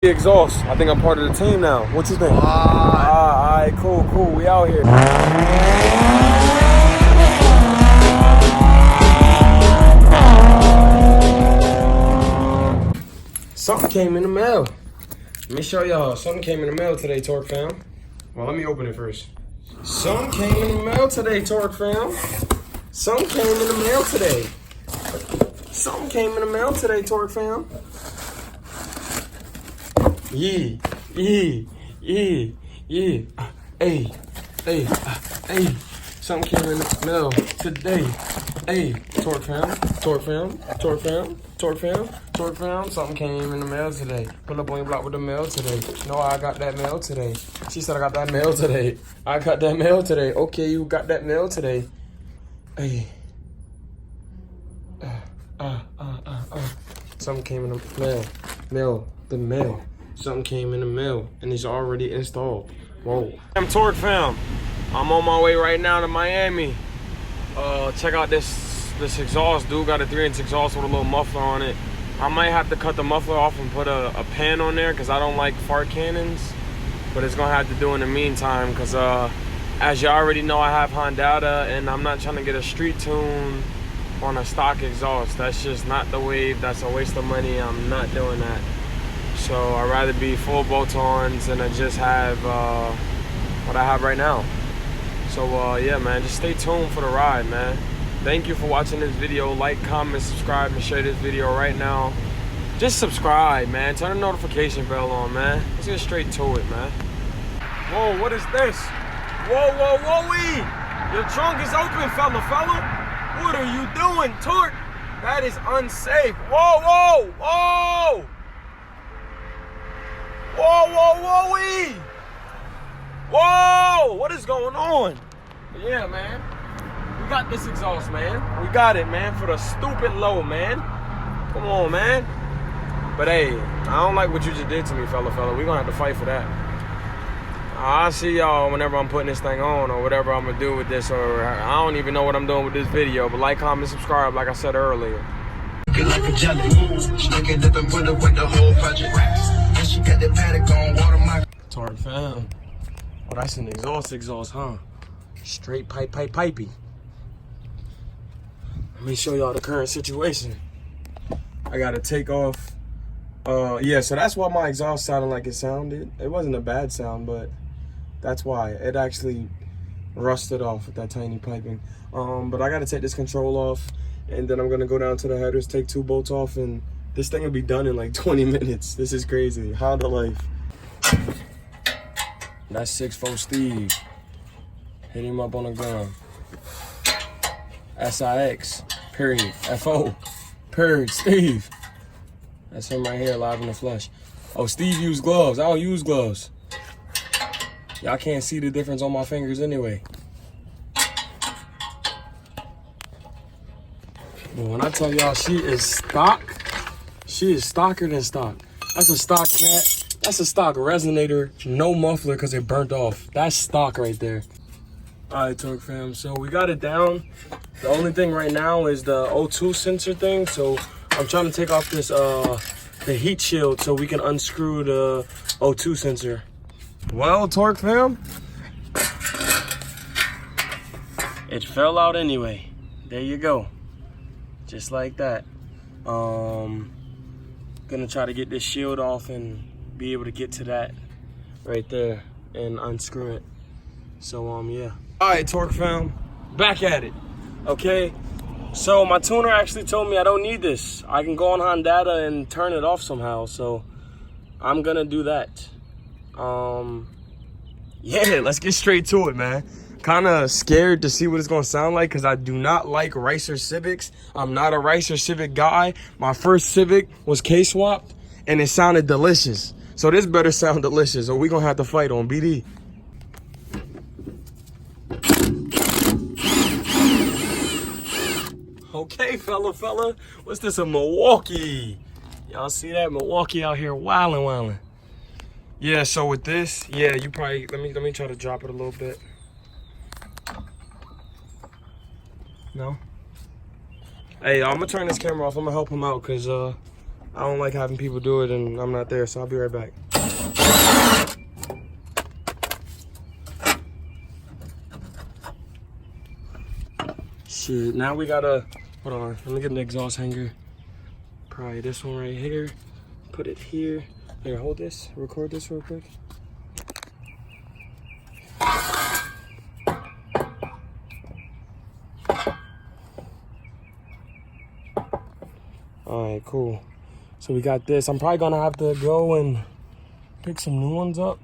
Exhaust. I think I'm part of the team now. What you think? Alright, cool. We out here. Something came in the mail. Let me show y'all. Something came in the mail today, Torque fam. Well, let me open it first. Something came in the mail today, Torque fam. Something came in the mail today. Something came in the mail today, Torque fam. Yeah. Hey. Something came in the mail today. Hey, Torque fam. Something came in the mail today. Pull up on your block with the mail today. No, I got that mail today. She said I got that mail today. I got that mail today. Okay, you got that mail today. Hey. Something came in the mail. Something came in the mail, and it's already installed. Whoa. I'm Torque fam. I'm on my way right now to Miami. Check out this exhaust, dude. Got a 3-inch exhaust with a little muffler on it. I might have to cut the muffler off and put a pan on there because I don't like fart cannons. But it's gonna have to do in the meantime because as you already know, I have Hondata, and I'm not trying to get a street tune on a stock exhaust. That's just not the wave. That's a waste of money. I'm not doing that. So I'd rather be full bolt-ons and I just have what I have right now. So yeah, man, just stay tuned for the ride, man. Thank you for watching this video. Like, comment, subscribe, and share this video right now. Just subscribe, man. Turn the notification bell on, man. Let's get straight to it, man. Whoa, what is this? Whoa-wee! Your trunk is open, fella. What are you doing, Torque? That is unsafe. Whoa-wee! Whoa! What is going on? But yeah, man. We got this exhaust, man. We got it, man, for the stupid low, man. Come on, man. But hey, I don't like what you just did to me, fella. We gonna have to fight for that. I'll see y'all whenever I'm putting this thing on or whatever I'm gonna do with this, or I don't even know what I'm doing with this video. But like, comment, subscribe, like I said earlier. Like a jelly, stick it up and put it with the whole project. And she got that paddock on water my Torque fam. Oh, that's an exhaust, huh? Straight pipey. Let me show y'all the current situation. I gotta take off. Yeah, so that's why my exhaust sounded like it sounded. It wasn't a bad sound, but that's why. It actually rusted off with that tiny piping. But I gotta take this control off, and then I'm gonna go down to the headers, take 2 bolts off, and this thing will be done in like 20 minutes. This is crazy. Honda life. That's 6'4" Steve. Hit him up on the ground. SIX, period. FO, period, Steve. That's him right here, live in the flesh. Oh, Steve used gloves. I don't use gloves. Y'all can't see the difference on my fingers anyway. But when I tell y'all she is stock, she is stocker than stock. That's a stock cat. That's a stock resonator, no muffler because it burnt off. That's stock right there. All right, Torque fam, so we got it down. The only thing right now is the O2 sensor thing. So I'm trying to take off this the heat shield so we can unscrew the O2 sensor. Well, Torque fam, it fell out anyway. There you go. Just like that. Gonna try to get this shield off and be able to get to that right there and unscrew it. So yeah. All right, Torque fam, back at it. Okay, so my tuner actually told me I don't need this. I can go on Hondata and turn it off somehow. So I'm gonna do that. Yeah, let's get straight to it, man. Kind of scared to see what it's gonna sound like because I do not like Ricer Civics. I'm not a Ricer Civic guy. My first Civic was K-swapped and it sounded delicious. So this better sound delicious or we gonna have to fight on BD. Okay, fella. What's this, a Milwaukee? Y'all see that? Milwaukee out here wildin'. Yeah, so with this, yeah, you probably, let me try to drop it a little bit. No? Hey, I'm gonna turn this camera off. I'm gonna help him out because I don't like having people do it and I'm not there, so I'll be right back. Shit, now we gotta, hold on, let me get an exhaust hanger. Probably this one right here. Put it here. Here, hold this, record this real quick. All right, cool. So we got this. I'm probably gonna have to go and pick some new ones up.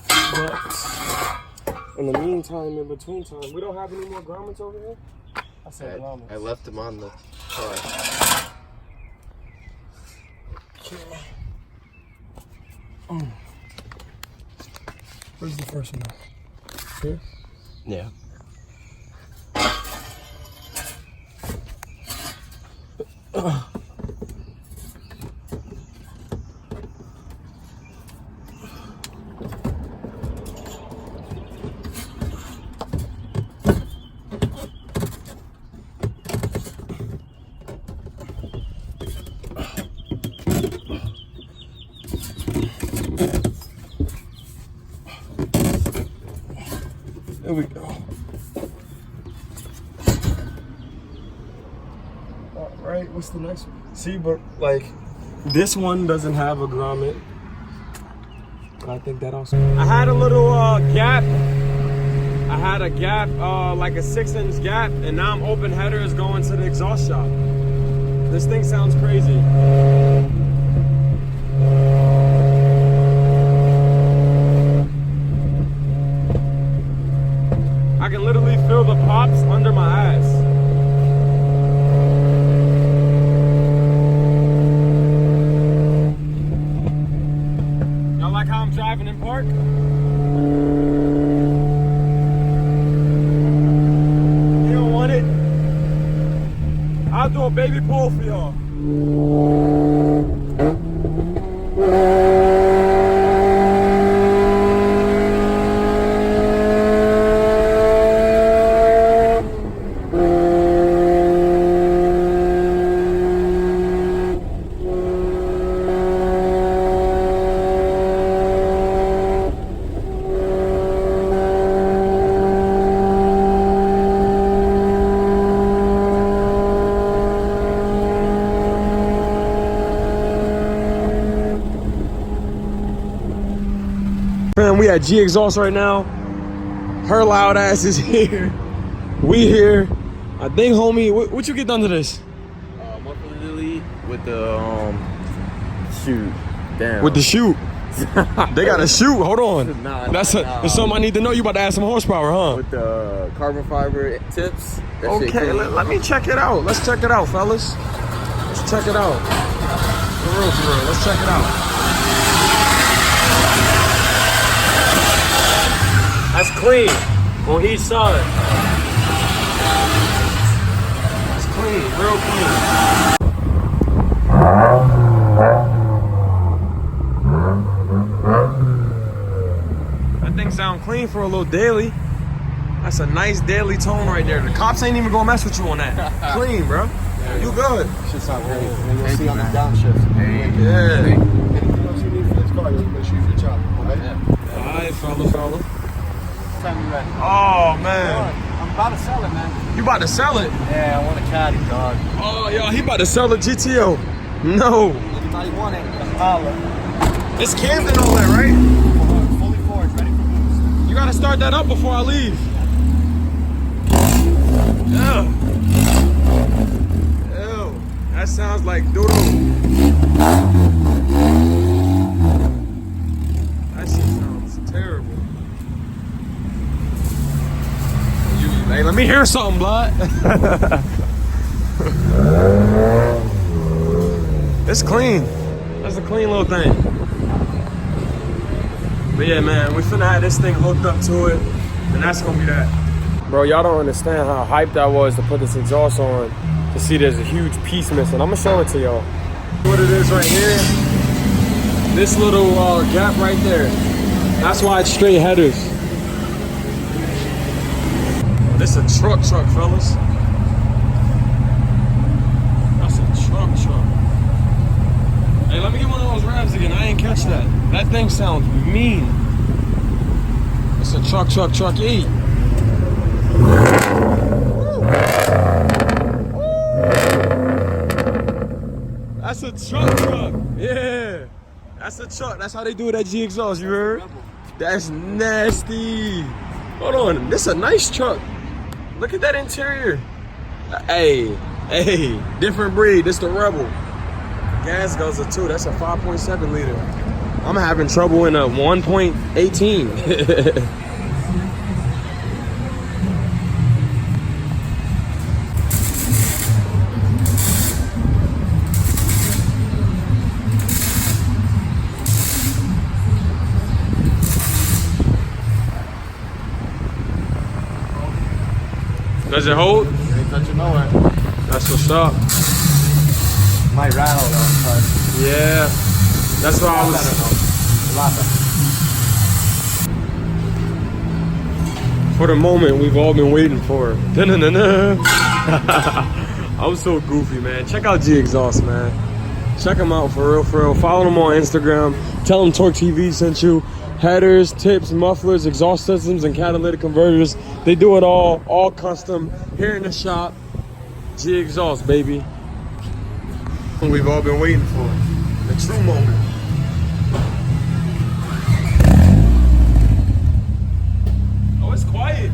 But in the meantime, in between time, we don't have any more grommets over here? I said grommets. I left them on the car. Okay. Where's the first one? Here? Yeah. There we go. All right, what's the next one? See, but like, this one doesn't have a grommet. I think that also. I had a little gap. I had a gap, like a 6-inch gap, and now I'm open headers going to the exhaust shop. This thing sounds crazy. I can literally feel the pops under my ass. Y'all like how I'm driving in park? You don't want it? I'll do a baby pull for y'all. Man, we at GExhaust right now. Her loud ass is here. We here. I think, homie, what you get done to this? One for the delete with the shoot. Damn. With the shoot. They got a shoot. Hold on. That's something I need to know. You about to add some horsepower, huh? With the carbon fiber tips. Okay, let me check it out. Let's check it out, fellas. Let's check it out. For real. Let's check it out. That's clean on each side. That's clean, real clean. That thing sound clean for a little daily. That's a nice daily tone right there. The cops ain't even gonna mess with you on that. Clean, bro. You good. Should sound great. And you'll see on the downshift. Yeah. Anything else you need for this car, you'll make sure you reach out. Alright, fella. Time you ready. Oh, man. I'm about to sell it, man. You about to sell it? Yeah, I want a caddy, dog. Oh, yo, he about to sell the GTO. No. Anybody want it? Holla. It's cammed and all that, right? Fully forged, ready for boost. You gotta start that up before I leave. Yeah. Ew. That sounds like doodle. That shit sounds terrible. Hey, let me hear something, blood. It's clean. That's a clean little thing. But yeah, man, we finna have this thing hooked up to it, and that's gonna be that. Bro, y'all don't understand how hyped I was to put this exhaust on to see there's a huge piece missing. I'm gonna show it to y'all. What it is right here, this little gap right there, that's why it's straight headers. This a truck, fellas. That's a truck. times again. I ain't catch that. That thing sounds mean. It's a truck E. That's a truck. Yeah. That's a truck. That's how they do it at GExhaust, you heard? That's nasty. Hold on. This is a nice truck. Look at that interior. Hey, different breed. This the Rebel. Gas guzzler too. That's a 5.7 liter. I'm having trouble in a 1.18. Does it hold? Ain't touching nowhere. That's what's up. Might rattle though, but Yeah. That's what I was. a lot better. For the moment we've all been waiting for. Da-na-na-na. I'm so goofy, man. Check out GExhaust, man. Check them out for real. Follow them on Instagram. Tell them TORqueTV sent you. Headers, tips, mufflers, exhaust systems, and catalytic converters. They do it all custom here in the shop. GExhaust, baby. We've all been waiting for the true moment. Oh, it's quiet.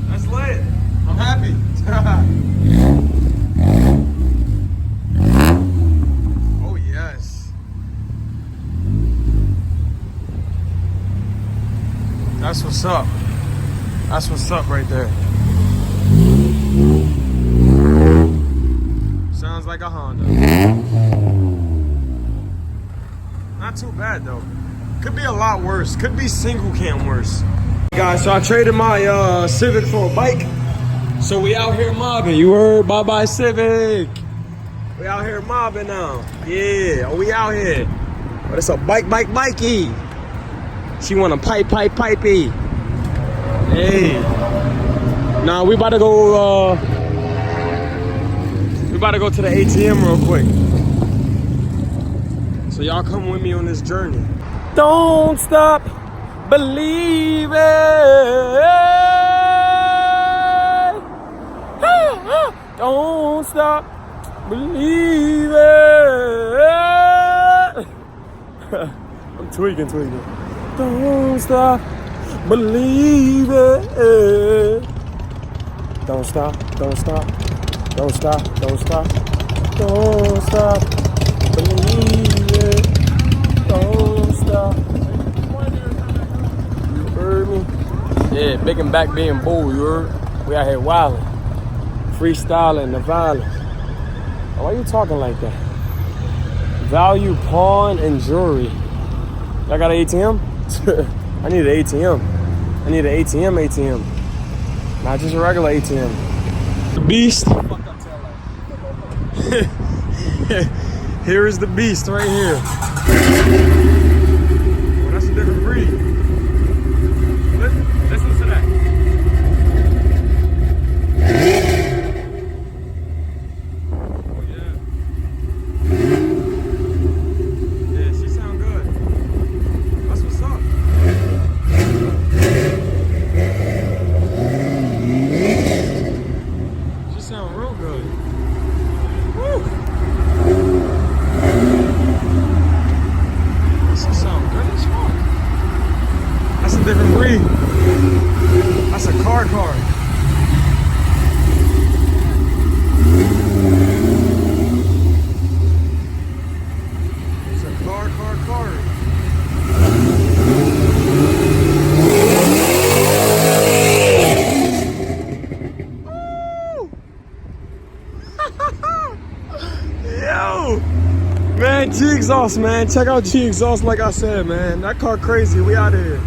That's lit. I'm happy. Oh, yes. That's what's up. That's what's up right there. Sounds like a Honda. Not too bad though. Could be a lot worse. Could be single cam worse. Guys, so I traded my Civic for a bike. So we out here mobbing. You heard? Bye-bye Civic. We out here mobbing now. Yeah, we out here. But it's a bikey. She want a pipey. Hey. Nah, we about to go to the ATM real quick. So y'all come with me on this journey. Don't stop believing. Don't stop believing. I'm tweaking. Don't stop believing. Don't stop believing. Don't stop. You heard me? Yeah, big and back being bold, you heard? We out here wilding, freestyling the violence. Why you talking like that? Value, pawn, and jewelry. Y'all got an ATM? I need an ATM. I need an ATM. Not just a regular ATM. The beast. Here is the beast right here. Oh, that's a different breed. Listen to that. Oh yeah. Yeah, she sound good. That's what's up. She sound real good. Woo. She sound good as fuck. That's a different breed. That's a car. It's a car. Yo! Man, GExhaust, man. Check out GExhaust like I said, man. That car crazy. We out here.